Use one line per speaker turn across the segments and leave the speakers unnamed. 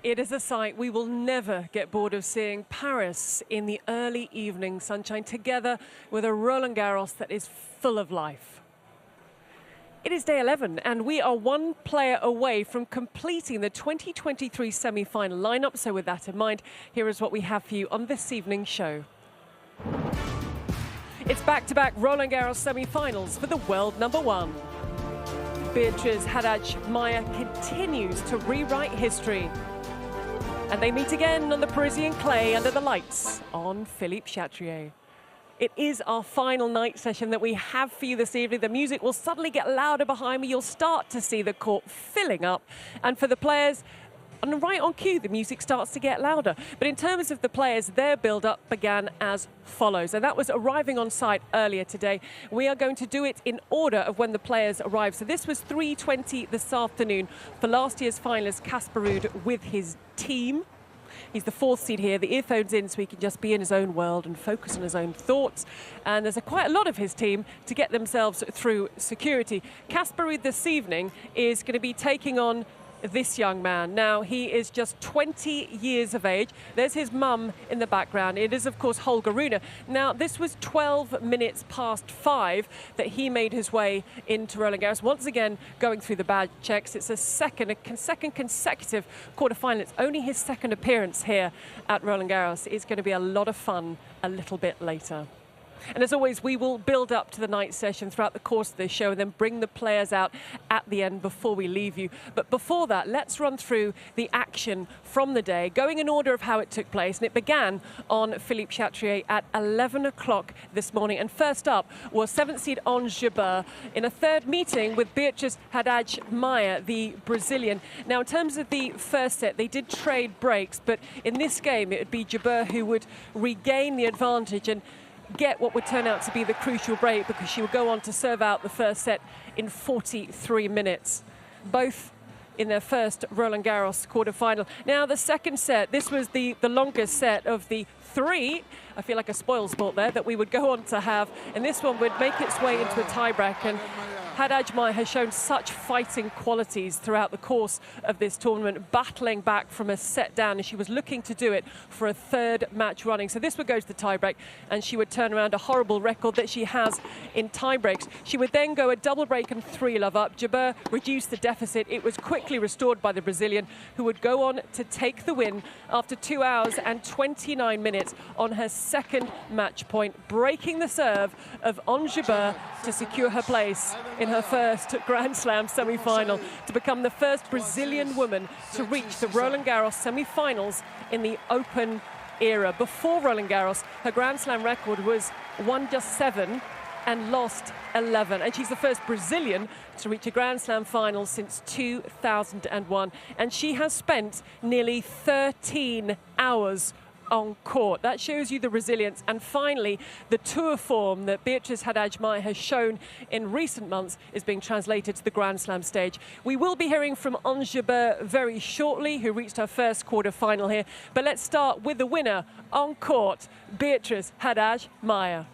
It is a sight we will never get bored of seeing. Paris in the early evening sunshine together with a Roland-Garros that is full of life. It is day 11 and we are one player away from completing the 2023 semi-final lineup. So with that in mind, here is what we have for you on this evening's show. It's back-to-back Roland-Garros semi-finals for the world number one. Beatriz Haddad-Maia continues to rewrite history. And they meet again on the Parisian clay under the lights on Philippe Chatrier. It is our final night session that we have for you this evening. The music will suddenly get louder behind me. You'll start to see the court filling up. And for the players, and right on cue, the music starts to get louder. But in terms of the players, their build-up began as follows. And that was arriving on site earlier today. We are going to do it in order of when the players arrived. So this was 3:20 this afternoon for last year's finalist Casper Ruud with his team. He's the fourth seed here, the earphones in so he can just be in his own world and focus on his own thoughts. And there's quite a lot of his team to get themselves through security. Casper Ruud this evening is going to be taking on this young man. Now, he is just 20 years of age. There's his mum in the background. It is, of course, Holger Rune. Now, this was 12 minutes past 5 that he made his way into Roland-Garros. Once again, going through the badge checks. It's a second consecutive quarterfinal. It's only his second appearance here at Roland-Garros. It's going to be a lot of fun a little bit later. And as always, we will build up to the night session throughout the course of this show and then bring the players out at the end before we leave you. But before that, let's run through the action from the day, going in order of how it took place. And it began on Philippe Chatrier at 11 o'clock this morning. And first up was 7th seed Ons Jabeur in a third meeting with Beatriz Haddad-Maia, the Brazilian. Now, in terms of the first set, they did trade breaks, but in this game, it would be Jabeur who would regain the advantage and get what would turn out to be the crucial break, because she would go on to serve out the first set in 43 minutes. Both in their first Roland-Garros quarterfinal. Now, the second set, this was the longest set of the three, I feel like a spoil sport there, that we would go on to have. And this one would make its way into a tiebreak. And Haddad-Maia has shown such fighting qualities throughout the course of this tournament, battling back from a set down, and she was looking to do it for a third match running. So this would go to the tiebreak, and she would turn around a horrible record that she has in tiebreaks. She would then go a double break and 3-love up. Jabeur reduced the deficit. It was quickly restored by the Brazilian, who would go on to take the win after 2 hours and 29 minutes on her second match point, breaking the serve of Ons Jabeur to secure her place in her first Grand Slam semi-final, to become the first Brazilian woman to reach the Roland-Garros semi-finals in the Open era. Before Roland-Garros, her Grand Slam record was won just 7 and lost 11. And she's the first Brazilian to reach a Grand Slam final since 2001. And she has spent nearly 13 hours on court. That shows you the resilience. And finally, the tour form that Beatriz Haddad-Maia has shown in recent months is being translated to the Grand Slam stage. We will be hearing from Ons Jabeur very shortly, who reached her first quarter-final here. But let's start with the winner on court, Beatriz Haddad-Maia.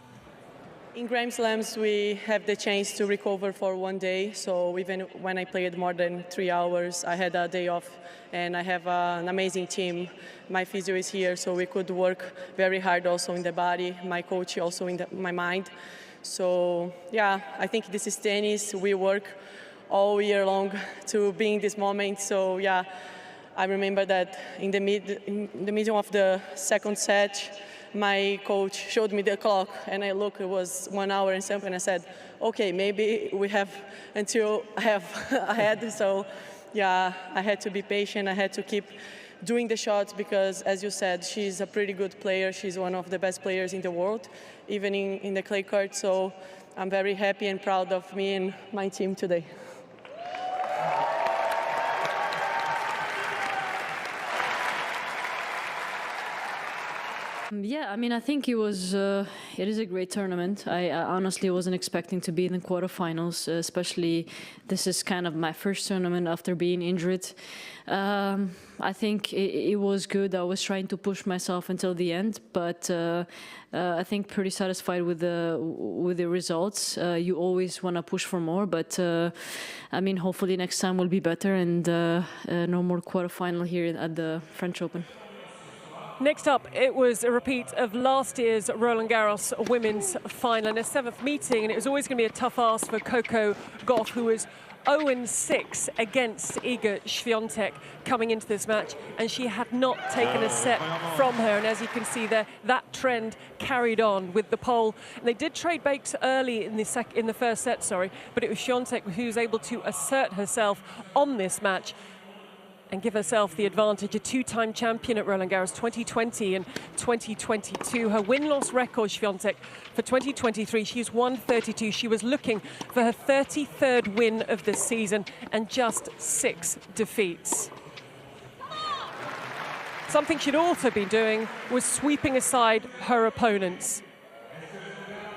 In Grand Slams, we have the chance to recover for one day. So even when I played more than 3 hours, I had a day off, and I have an amazing team. My physio is here, so we could work very hard also in the body. My coach also in my mind. So yeah, I think this is tennis. We work all year long to be in this moment. So yeah, I remember that in the middle of the second set, my coach showed me the clock, and I looked, it was 1 hour and something. I said, okay, maybe we have until I have ahead. So yeah, I had to be patient. I had to keep doing the shots because, as you said, she's a pretty good player. She's one of the best players in the world, even in the clay court. So I'm very happy and proud of me and my team today.
Yeah, I mean, I think it is a great tournament. I honestly wasn't expecting to be in the quarterfinals, especially this is kind of my first tournament after being injured. I think it was good. I was trying to push myself until the end, but I think pretty satisfied with the results. You always want to push for more, but I mean, hopefully next time will be better and no more quarterfinal here at the French Open.
Next up, it was a repeat of last year's Roland-Garros women's final in a 7th meeting, and it was always going to be a tough ask for Coco Gauff, who was 0-6 against Iga Świątek coming into this match, and she had not taken a set from her. And as you can see there, that trend carried on with the pole. And they did trade breaks early in the first set, but it was Świątek who was able to assert herself on this match and give herself the advantage. A 2-time champion at Roland-Garros 2020 and 2022. Her win-loss record, Świątek, for 2023, she's 132. She was looking for her 33rd win of the season and just 6 defeats. Something she'd also been doing was sweeping aside her opponents.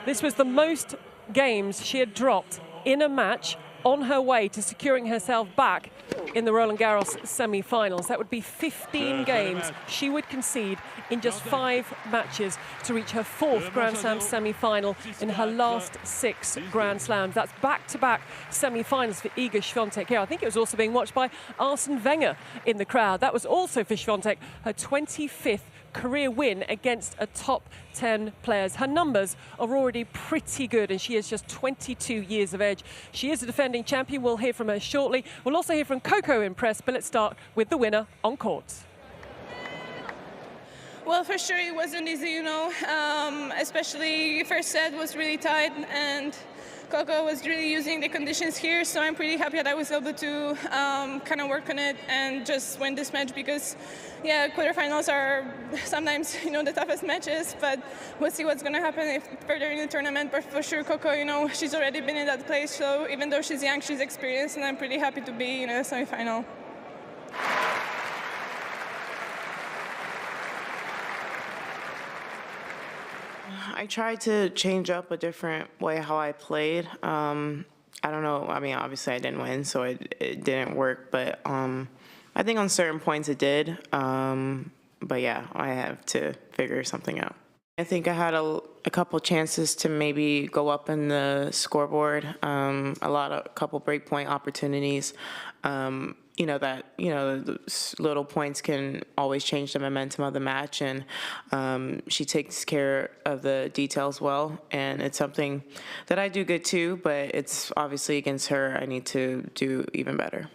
This was the most games she had dropped in a match on her way to securing herself back in the Roland-Garros semi-finals. That would be 15 games she would concede in just 5 matches to reach her 4th Grand Slam semi-final in her last 6 Grand Slams. That's back-to-back semi-finals for Iga Świątek here. I think it was also being watched by Arsene Wenger in the crowd. That was also for Świątek, her 25th career win against a top 10 players. Her numbers are already pretty good, and she is just 22 years of age. She is a defending champion. We'll hear from her shortly. We'll also hear from Coco in press, but let's start with the winner on court.
Well, for sure it wasn't easy, you know, especially first set was really tight, and Coco was really using the conditions here, so I'm pretty happy that I was able to kind of work on it and just win this match because, yeah, quarterfinals are sometimes, you know, the toughest matches, but we'll see what's going to happen further in the tournament. But for sure, Coco, you know, she's already been in that place, so even though she's young, she's experienced, and I'm pretty happy to be in a semi-final.
I tried to change up a different way how I played. I don't know. I mean, obviously I didn't win, so it didn't work. But I think on certain points it did. But yeah, I have to figure something out. I think I had a couple chances to maybe go up in the scoreboard. A couple breakpoint opportunities. Those little points can always change the momentum of the match, and she takes care of the details well, and it's something that I do good too, but it's obviously against her I need to do even better.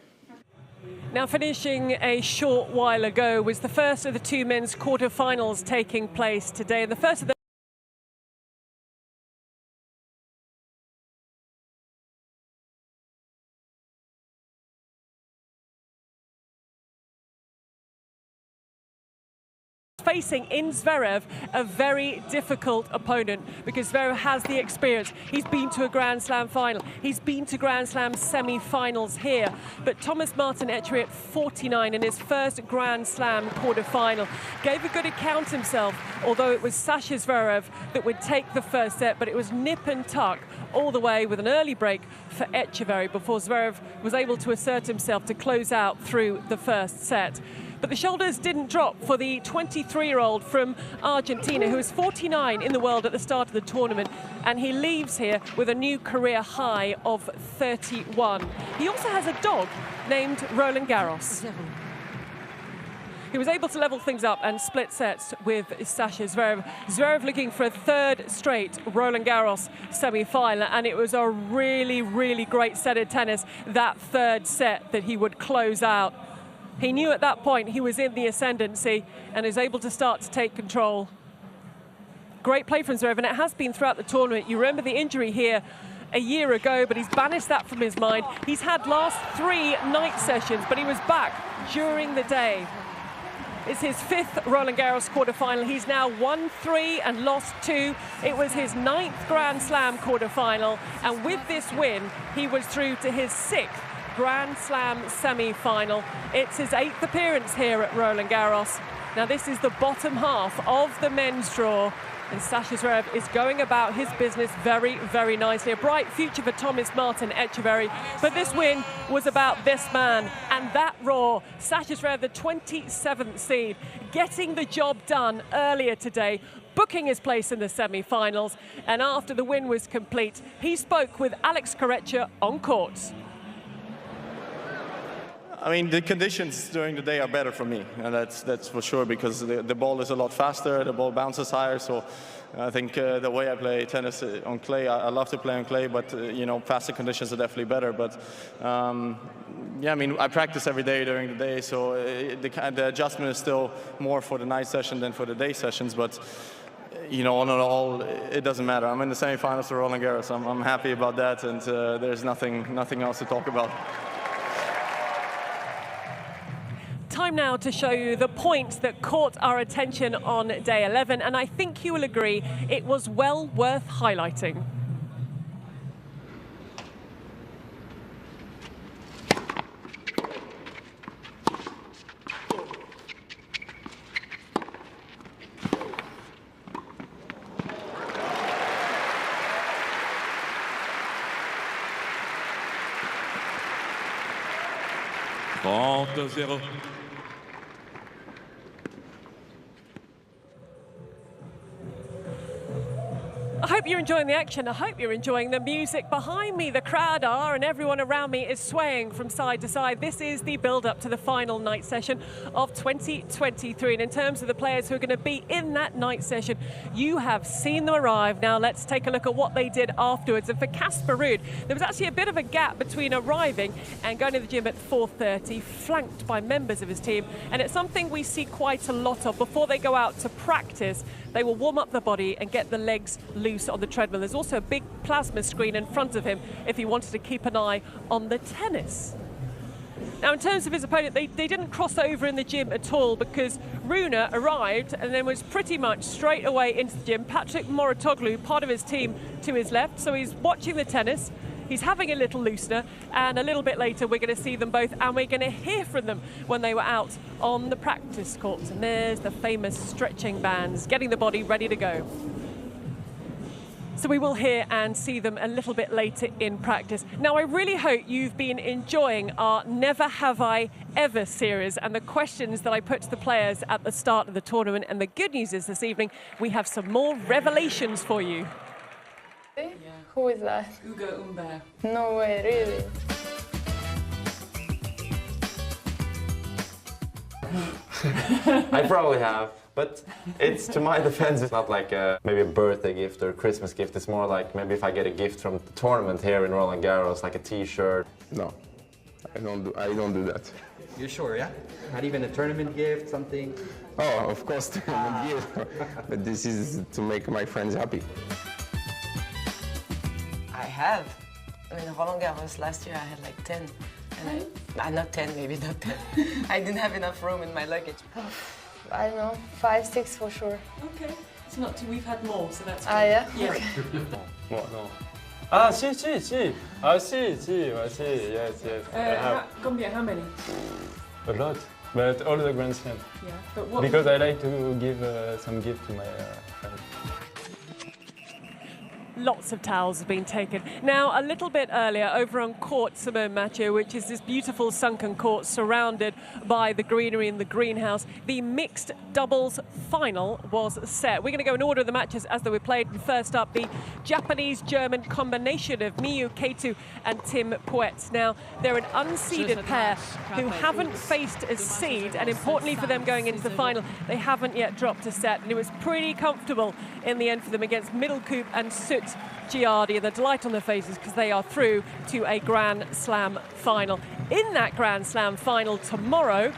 Now, finishing a short while ago was the first of the 2 men's quarterfinals taking place today, and the first of the facing in Zverev, a very difficult opponent because Zverev has the experience. He's been to a Grand Slam final. He's been to Grand Slam semi-finals here. But Thomas Martin Etchery at 49 in his first Grand Slam quarter-final gave a good account himself, although it was Sasha Zverev that would take the first set, but it was nip and tuck all the way with an early break for Etcheverry before Zverev was able to assert himself to close out through the first set. But the shoulders didn't drop for the 23-year-old from Argentina, who was 49 in the world at the start of the tournament, and he leaves here with a new career high of 31. He also has a dog named Roland-Garros. He was able to level things up and split sets with Sasha Zverev. Zverev looking for a 3rd straight Roland-Garros semi-final, and it was a really, really great set of tennis, that 3rd set that he would close out. He knew at that point he was in the ascendancy and is able to start to take control. Great play from Zverev, and it has been throughout the tournament. You remember the injury here a year ago, but he's banished that from his mind. He's had last 3 night sessions, but he was back during the day. It's his 5th Roland-Garros quarterfinal. He's now won 3 and lost 2. It was his 9th Grand Slam quarterfinal, and with this win, he was through to his 6th Grand Slam semi-final. It's his 8th appearance here at Roland-Garros. Now this is the bottom half of the men's draw, and Sasha Zverev is going about his business very, very nicely. A bright future for Thomas Martin Etcheverry, but this win was about this man, and that raw. Sasha Zverev, the 27th seed, getting the job done earlier today, booking his place in the semi-finals, and after the win was complete, he spoke with Alex Corretja on court.
I mean, the conditions during the day are better for me, and that's for sure, because the ball is a lot faster, the ball bounces higher, so I think the way I play tennis on clay, I love to play on clay, but you know, faster conditions are definitely better. But yeah, I mean, I practice every day during the day, so the adjustment is still more for the night session than for the day sessions, but you know, all in all, it doesn't matter. I'm in the semi-finals for Roland-Garros. I'm happy about that, and there's nothing else to talk about.
Time now to show you the points that caught our attention on day 11, and I think you will agree it was well worth highlighting.
Zero.
I hope you're enjoying the action. I hope you're enjoying the music behind me. The crowd are, and everyone around me is swaying from side to side. This is the build-up to the final night session of 2023. And in terms of the players who are going to be in that night session, you have seen them arrive. Now let's take a look at what they did afterwards. And for Casper Ruud, there was actually a bit of a gap between arriving and going to the gym at 4:30, flanked by members of his team. And it's something we see quite a lot of. Before they go out to practice, they will warm up the body and get the legs loose on the treadmill. There's also a big plasma screen in front of him if he wanted to keep an eye on the tennis. Now, in terms of his opponent, they didn't cross over in the gym at all, because Rune arrived and then was pretty much straight away into the gym. Patrick Mouratoglou, part of his team, to his left, so he's watching the tennis. He's having a little loosener, and a little bit later we're going to see them both, and we're going to hear from them when they were out on the practice courts. And there's the famous stretching bands, getting the body ready to go. So we will hear and see them a little bit later in practice. Now, I really hope you've been enjoying our Never Have I Ever series and the questions that I put to the players at the start of the tournament. And the good news is this evening we have some more revelations for you.
Yeah. Who is that?
Ugo Humbert.
No way, really?
I probably have, but it's, to my defense, it's not like maybe a birthday gift or a Christmas gift. It's more like maybe if I get a gift from the tournament here in Roland-Garros, like a T-shirt.
No, I don't do that.
You're sure, yeah? Not even a tournament gift, something?
Oh, of course, tournament gift, but this is to make my friends happy.
I have. I mean, Roland-Garros last year I had like 10. And not 10, maybe not 10. I didn't have enough room in my luggage.
I don't know, 5, 6 for sure.
Okay, it's not too, we've had more, so that's good.
Ah, yeah?
Yeah.
Okay.
No. Ah, si. Ah, si, yes.
Combien, how many?
A lot, but all the Grand Slam.
Yeah, but what?
Because I like to give some gift to my friends.
Lots of towels have been taken. Now, a little bit earlier, over on court Simone Mathieu, which is this beautiful sunken court surrounded by the greenery in the greenhouse, the mixed doubles final was set. We're going to go in order of the matches as they were played. First up, the Japanese-German combination of Miyu Keitu and Tim Puet. Now, they're an unseeded pair who haven't faced a seed, and importantly for them going into the final, they haven't yet dropped a set, and it was pretty comfortable in the end for them against Middelkoop and Soet Giardi, and the delight on their faces because they are through to a Grand Slam final. In that Grand Slam final tomorrow,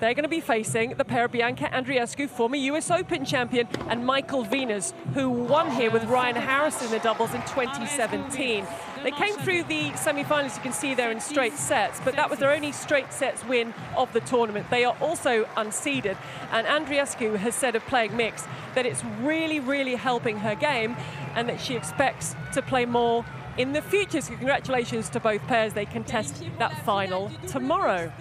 they're going to be facing the pair of Bianca Andreescu, former US Open champion, and Michael Venus, who won here with Ryan Harris in the doubles in 2017. They came through the semi-finals, you can see there, in straight sets, but that was their only straight sets win of the tournament. They are also unseeded, and Andreescu has said of playing mixed that it's really, really helping her game, and that she expects to play more in the future. So congratulations to both pairs. They contest that final tomorrow.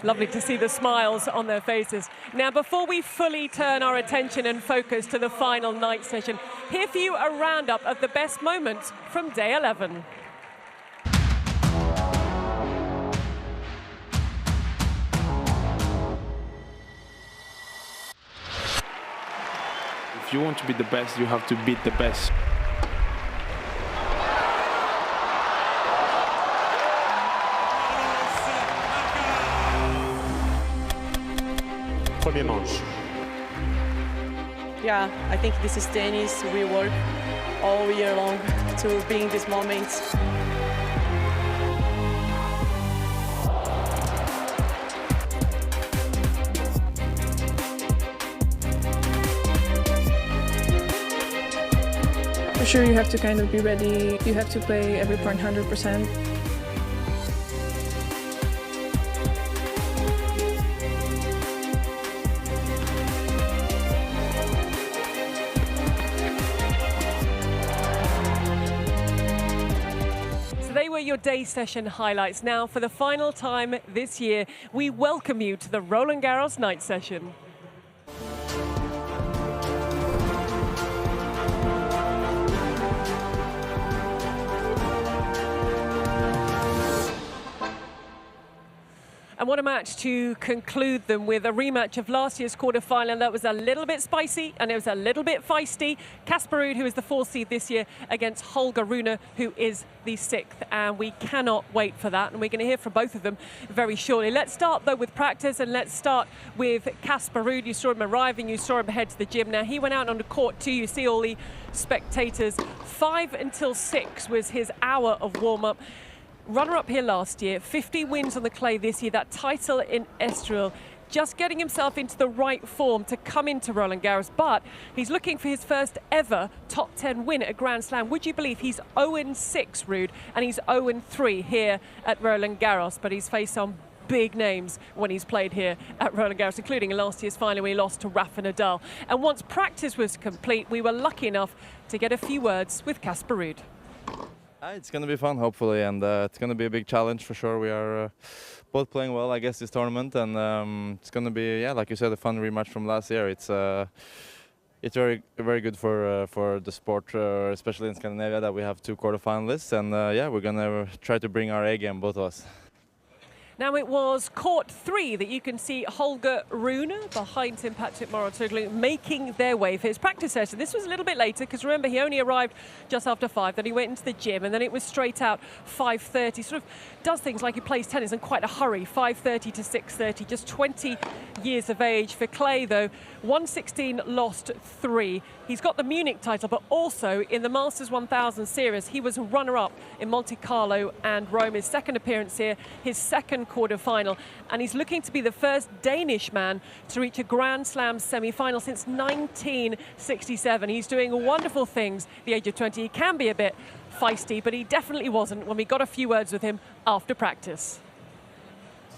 Lovely to see the smiles on their faces. Now, before we fully turn our attention and focus to the final night session, here for you a roundup of the best moments from day 11.
If you want to be the best, you have to beat the best.
Premier manche.
Yeah, I think this is tennis. We work all year long to be in these moments.
For sure, you have to kind of be ready. You have to play every point 100%.
Your day session highlights. Now, for the final time this year, we welcome you to the Roland-Garros night session. And what a match to conclude them with, a rematch of last year's quarterfinal that was a little bit spicy and it was a little bit feisty. Casper Ruud, who is the 4th seed this year, against Holger Rune, who is the 6th. And we cannot wait for that. And we're going to hear from both of them very shortly. Let's start, though, with practice. And let's start with Casper Ruud. You saw him arriving. You saw him head to the gym. Now, he went out on the court, too. You see all the spectators. 5 until 6 was his hour of warm-up. Runner-up here last year, 50 wins on the clay this year, that title in Estoril, just getting himself into the right form to come into Roland-Garros, but he's looking for his first ever top 10 win at a Grand Slam. Would you believe he's 0-6, Ruud, and he's 0-3 here at Roland-Garros, but he's faced some big names when he's played here at Roland-Garros, including in last year's final when he lost to Rafa Nadal. And once practice was complete, we were lucky enough to get a few words with Casper Ruud.
It's going to be fun, hopefully, and it's going to be a big challenge for sure. We are both playing well, I guess, this tournament, and it's going to be, yeah, like you said, a fun rematch from last year. It's very good for the sport, especially in Scandinavia, that we have 2 quarterfinalists, and yeah, we're going to try to bring our A game, both of us.
Now, it was court 3 that you can see Holger Rune behind him, Patrick Mouratoglou, making their way for his practice session. This was a little bit later because remember he only arrived just after 5, then he went into the gym and then it was straight out 5:30. Sort of does things like he plays tennis in quite a hurry, 5:30 to 6:30, just 20 years of age. For clay though, 116, lost 3. He's got the Munich title, but also in the Masters 1000 series, he was runner-up in Monte Carlo and Rome. His second appearance here, his second quarter-final, and he's looking to be the first Danish man to reach a Grand Slam semi-final since 1967. He's doing wonderful things at the age of 20. He can be a bit feisty, but he definitely wasn't when we got a few words with him after practice.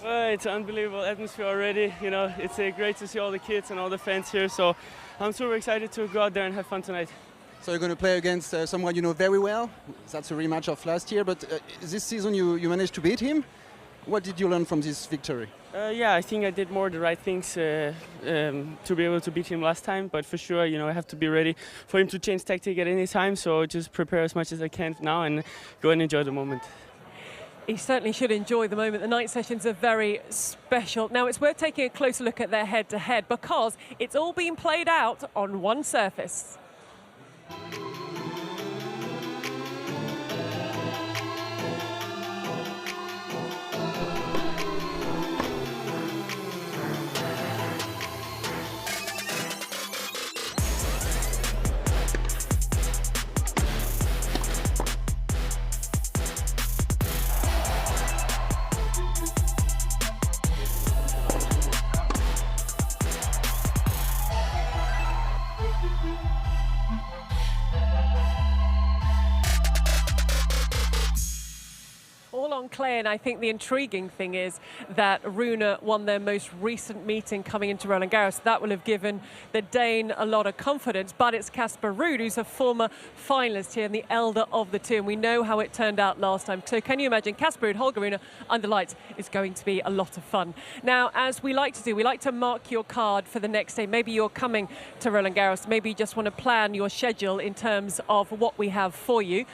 Well, it's an unbelievable atmosphere already. You know, it's great to see all the kids and all the fans here. So I'm super excited to go out there and have fun tonight.
So you're going to play against someone you know very well. That's a rematch of last year, but this season you managed to beat him. What did you learn from this victory?
Yeah, I think I did more the right things to be able to beat him last time. But for sure, you know, I have to be ready for him to change tactic at any time. So just prepare as much as I can now and go and enjoy the moment.
He certainly should enjoy the moment. The night sessions are very special. Now, it's worth taking a closer look at their head-to-head because it's all been played out on one surface. clay, and I think the intriguing thing is that Rune won their most recent meeting coming into Roland-Garros. That will have given the Dane a lot of confidence, but it's Casper Ruud, who's a former finalist here and the elder of the two, and we know how it turned out last time. So can you imagine Casper Ruud, Holger Rune under lights is going to be a lot of fun. Now, as we like to do, we like to mark your card for the next day. Maybe you're coming to Roland-Garros, maybe you just want to plan your schedule in terms of what we have for you.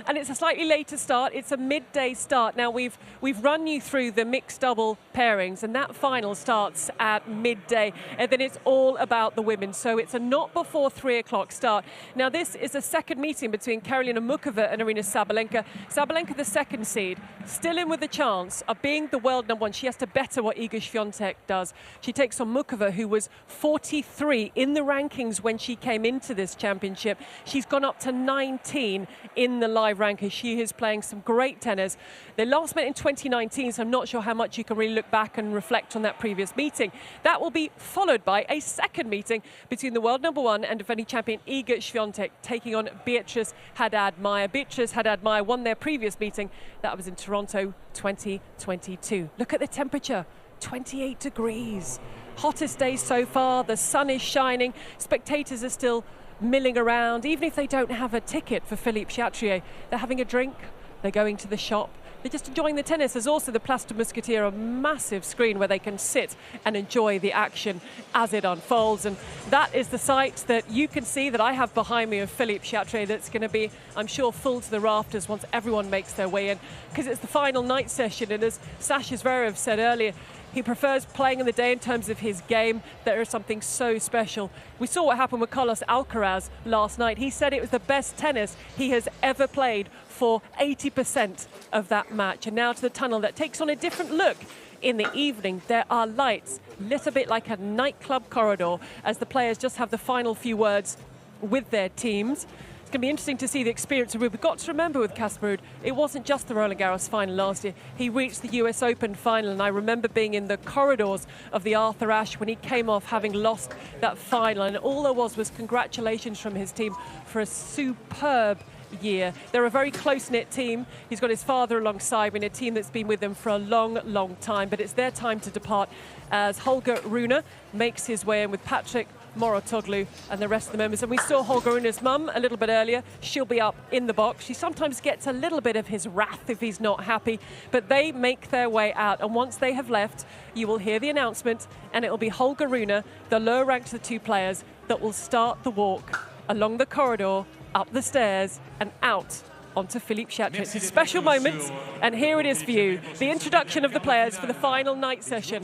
And it's a slightly later start. It's a midday start. Now, we've run you through the mixed double pairings, and that final starts at midday, and then it's all about the women. So it's a not before 3 o'clock start. Now, this is a second meeting between Karolina Muchova and Aryna Sabalenka. Sabalenka, the second seed, still in with the chance of being the world number one. She has to better what Iga Świątek does. She takes on Muchova, who was 43 in the rankings when she came into this championship. She's gone up to 19 in the live rankings. She is playing some great tennis. They last met in 2019, so I'm not sure how much you can really look back and reflect on that previous meeting. That will be followed by a second meeting between the world number one and defending champion Iga Świątek taking on Beatrice Haddad-Maia. Beatrice Haddad-Maia won their previous meeting. That was in Toronto 2022. Look at the temperature, 28 degrees. Hottest day so far, the sun is shining, spectators are still milling around. Even if they don't have a ticket for Philippe Chatrier, they're having a drink, they're going to the shop, they're just enjoying the tennis. There's also the Place de Mousquetaire, a massive screen where they can sit and enjoy the action as it unfolds. And that is the sight that you can see that I have behind me of Philippe Chatrier that's going to be, I'm sure, full to the rafters once everyone makes their way in, because it's the final night session. And as Sasha Zverev said earlier, he prefers playing in the day in terms of his game. There is something so special. We saw what happened with Carlos Alcaraz last night. He said it was the best tennis he has ever played for 80% of that match. And now to the tunnel that takes on a different look. In the evening, there are lights, lit a bit like a nightclub corridor, as the players just have the final few words with their teams. It's going to be interesting to see the experience of Ruud. We've got to remember with Casper Ruud, it wasn't just the Roland-Garros final last year. He reached the US Open final, and I remember being in the corridors of the Arthur Ashe when he came off having lost that final, and all there was congratulations from his team for a superb year. They're a very close-knit team. He's got his father alongside in a team that's been with them for a long, long time, but it's their time to depart as Holger Rune makes his way in with Patrick Mouratoglou and the rest of the members. And we saw Holger Rune's mum a little bit earlier. She'll be up in the box. She sometimes gets a little bit of his wrath if he's not happy, but they make their way out. And once they have left, you will hear the announcement, and it will be Holger Rune, the lower ranked of the two players, that will start the walk along the corridor, up the stairs, and out onto Philippe Chatrier. It's a special moment, and here it is for you, the introduction of the players for the final night session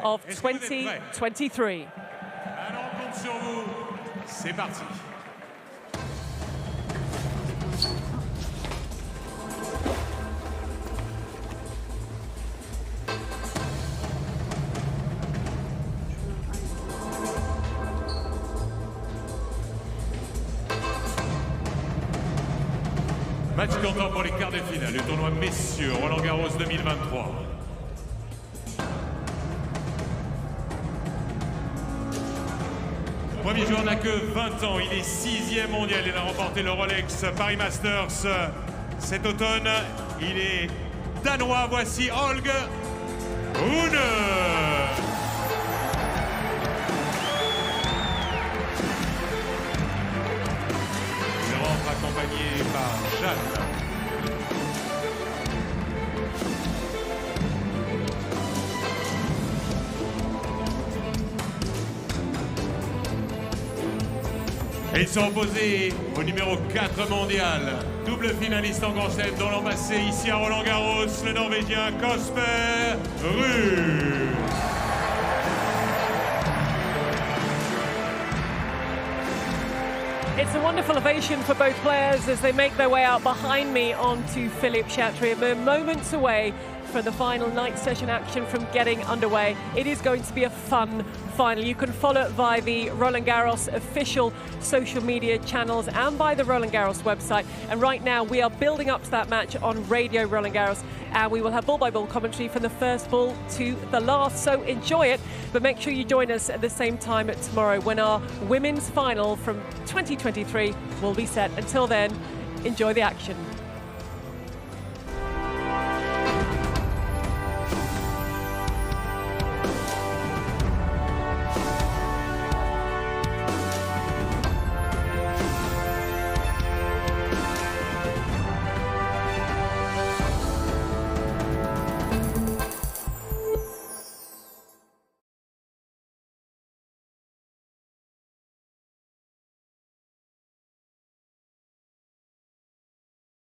of 2023.
Sur vous, c'est parti. Match comptant pour les quarts de finale du tournoi Messieurs Roland-Garros 2023. Premier joueur n'a que 20 ans, il est 6e mondial, il a remporté le Rolex Paris Masters cet automne. Il est danois, voici Holger Rune. Il rentre accompagné par Jeanne. Et ils sont opposés au numéro 4 mondial, double finaliste en Grand Chelem dans l'embassé ici à Roland-Garros, le Norvégien Casper Ruud.
It's a wonderful ovation for both players as they make their way out behind me onto Philippe Chatrier. We're moments away from the final night session action from getting underway. It is going to be a fun final. You can follow it via the Roland-Garros official social media channels and by the Roland-Garros website. And right now we are building up to that match on Radio Roland-Garros, and we will have ball-by-ball commentary from the first ball to the last. So enjoy it, but make sure you join us at the same time tomorrow when our women's final from 2023 will be set. Until then, enjoy the action.